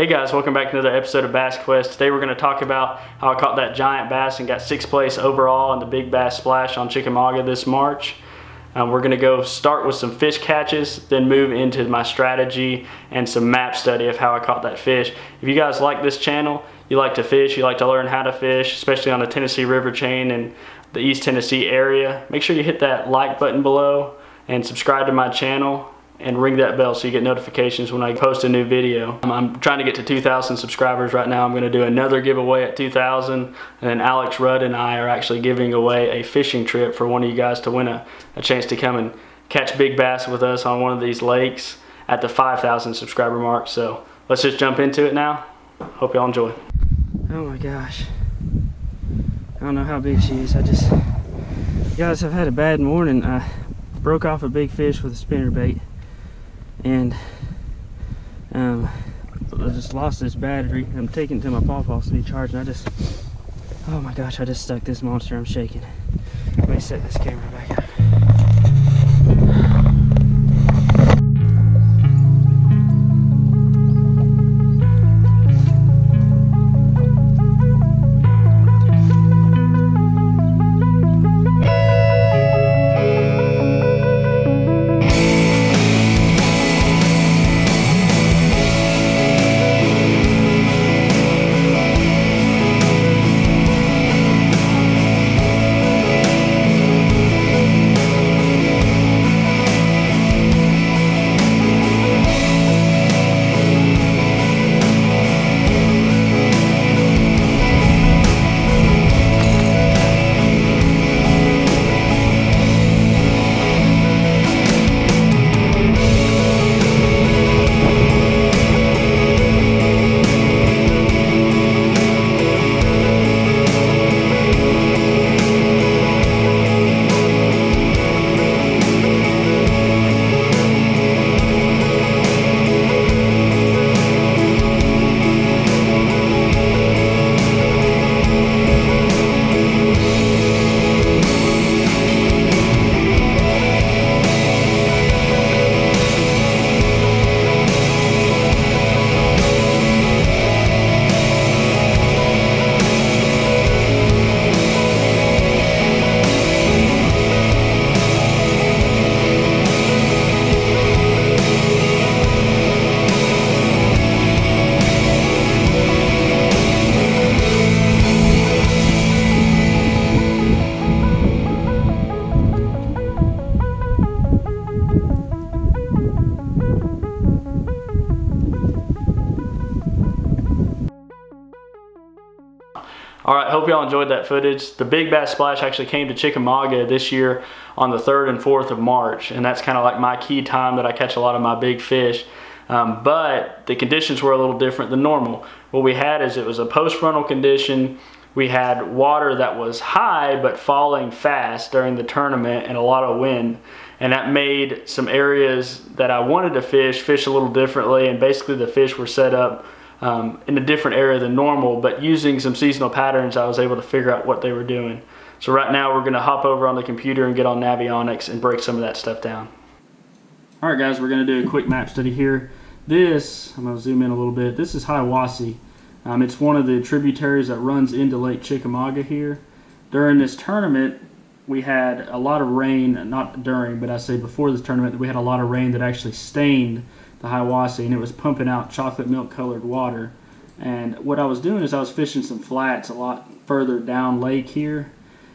Hey guys, welcome back to another episode of BassQuest. Today we're going to talk about how I caught that giant bass and got 6th place overall in the Big Bass Splash on Chickamauga this March. We're going to go start with some fish catches, then move into my strategy and some map study of how I caught that fish. If you guys like this channel, you like to fish, you like to learn how to fish, especially on the Tennessee River chain and the East Tennessee area, make sure you hit that like button below and subscribe to my channel and ring that bell so you get notifications when I post a new video. I'm trying to get to 2,000 subscribers right now. I'm going to do another giveaway at 2,000, and then Alex Rudd and I are actually giving away a fishing trip for one of you guys to win a chance to come and catch big bass with us on one of these lakes at the 5,000 subscriber mark. So let's just jump into it now. Hope y'all enjoy. Oh my gosh, I don't know how big she is. You guys, have had a bad morning. I broke off a big fish with a spinnerbait, and I just lost this battery. I'm taking it to my pawpaws to be charged, and oh my gosh, I just stuck this monster. I'm shaking. Let me set this camera back up. Alright, hope y'all enjoyed that footage. The Big Bass Splash actually came to Chickamauga this year on the 3rd and 4th of March, and that's kind of like my key time that I catch a lot of my big fish. But the conditions were a little different than normal. What we had is it was a post-frontal condition. We had water that was high but falling fast during the tournament and a lot of wind. And that made some areas that I wanted to fish a little differently, and basically the fish were set up in a different area than normal, but using some seasonal patterns I was able to figure out what they were doing. So right now we're going to hop over on the computer and get on Navionics and break some of that stuff down. Alright guys, we're going to do a quick map study here. This, I'm going to zoom in a little bit, this is Hiawassee. It's one of the tributaries that runs into Lake Chickamauga here. During this tournament we had a lot of rain, not during, but I say before this tournament, we had a lot of rain that actually stained the Hiawassee, and it was pumping out chocolate milk colored water. And what I was doing is I was fishing some flats a lot further down lake here,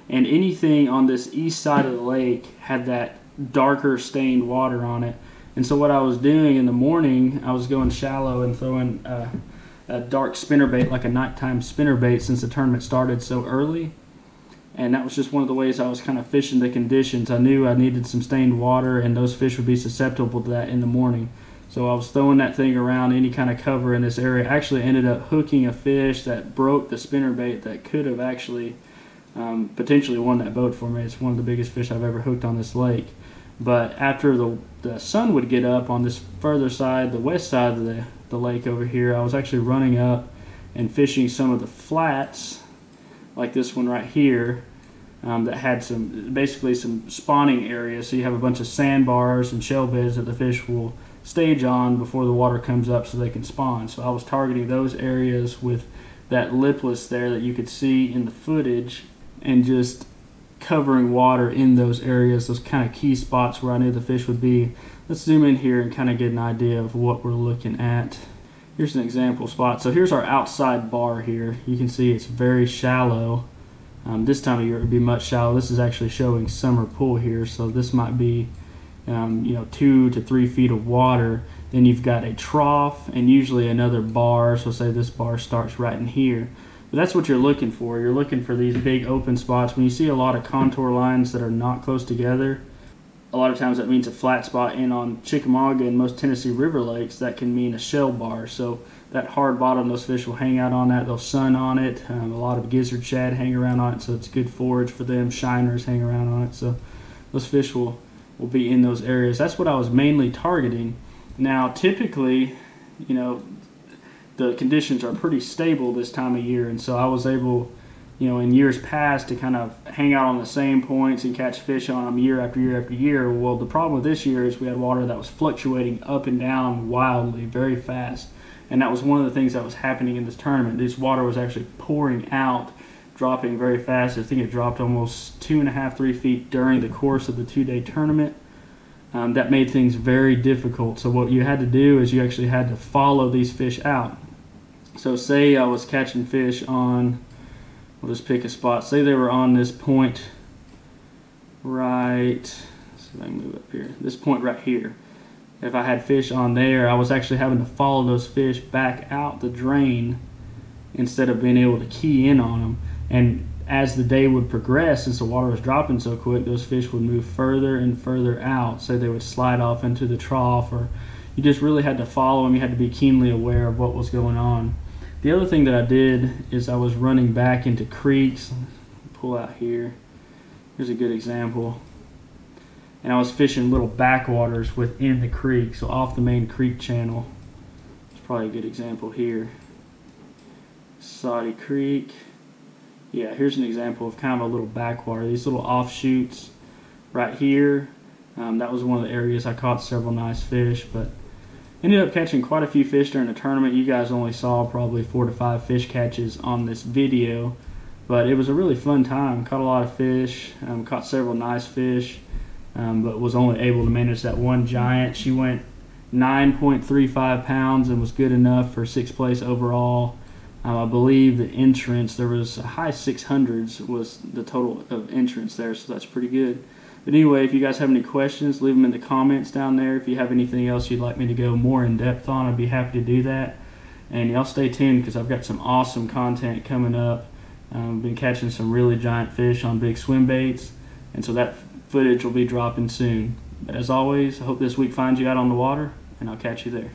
and anything on this east side of the lake had that darker stained water on it. And so what I was doing in the morning, I was going shallow and throwing a dark spinnerbait, like a nighttime spinnerbait, since the tournament started so early. And that was just one of the ways I was kind of fishing the conditions. I knew I needed some stained water, and those fish would be susceptible to that in the morning. So I was throwing that thing around any kind of cover in this area. I actually ended up hooking a fish that broke the spinnerbait that could have actually potentially won that boat for me. It's one of the biggest fish I've ever hooked on this lake. But after the sun would get up on this further side, the west side of the lake over here, I was actually running up and fishing some of the flats, like this one right here, that had basically some spawning areas. So you have a bunch of sandbars and shell beds that the fish will stage on before the water comes up so they can spawn. So I was targeting those areas with that lipless there that you could see in the footage, and just covering water in those areas, those kind of key spots where I knew the fish would be. Let's zoom in here and kind of get an idea of what we're looking at. Here's an example spot. So here's our outside bar here. You can see it's very shallow. This time of year it would be much shallow. This is actually showing summer pool here, so this might be 2 to 3 feet of water. Then you've got a trough and usually another bar. So say this bar starts right in here. But that's what you're looking for. You're looking for these big open spots. When you see a lot of contour lines that are not close together, a lot of times that means a flat spot. And on Chickamauga and most Tennessee River lakes, that can mean a shell bar. So that hard bottom, those fish will hang out on that. They'll sun on it. A lot of gizzard shad hang around on it, so it's good forage for them. Shiners hang around on it, so those fish will be in those areas. That's what I was mainly targeting. Now, typically, the conditions are pretty stable this time of year, and so I was able, in years past, to kind of hang out on the same points and catch fish on them year after year after year. Well, the problem with this year is we had water that was fluctuating up and down wildly, very fast, and that was one of the things that was happening in this tournament. This water was actually pouring out, dropping very fast. I think it dropped almost 2.5, 3 feet during the course of the 2-day tournament. That made things very difficult. So what you had to do is you actually had to follow these fish out. So say I was catching fish on, we'll just pick a spot. Say they were on this point right, let's see if I can move up here. This point right here. If I had fish on there, I was actually having to follow those fish back out the drain instead of being able to key in on them. And as the day would progress, since the water was dropping so quick, those fish would move further and further out. So they would slide off into the trough, or you just really had to follow them. You had to be keenly aware of what was going on. The other thing that I did is I was running back into creeks. Pull out here. Here's a good example. And I was fishing little backwaters within the creek, so off the main creek channel. It's probably a good example here. Saudi Creek. Yeah, here's an example of kind of a little backwater. These little offshoots right here. That was one of the areas I caught several nice fish, but ended up catching quite a few fish during the tournament. You guys only saw probably 4 to 5 fish catches on this video, but it was a really fun time. Caught a lot of fish, caught several nice fish, but was only able to manage that one giant. She went 9.35 pounds and was good enough for 6th place overall. I believe the entrance, there was a high 600s was the total of entrance there, so that's pretty good. But anyway, if you guys have any questions, leave them in the comments down there. If you have anything else you'd like me to go more in depth on, I'd be happy to do that. And y'all stay tuned because I've got some awesome content coming up. Been catching some really giant fish on big swim baits, and so that footage will be dropping soon. But as always, I hope this week finds you out on the water, and I'll catch you there.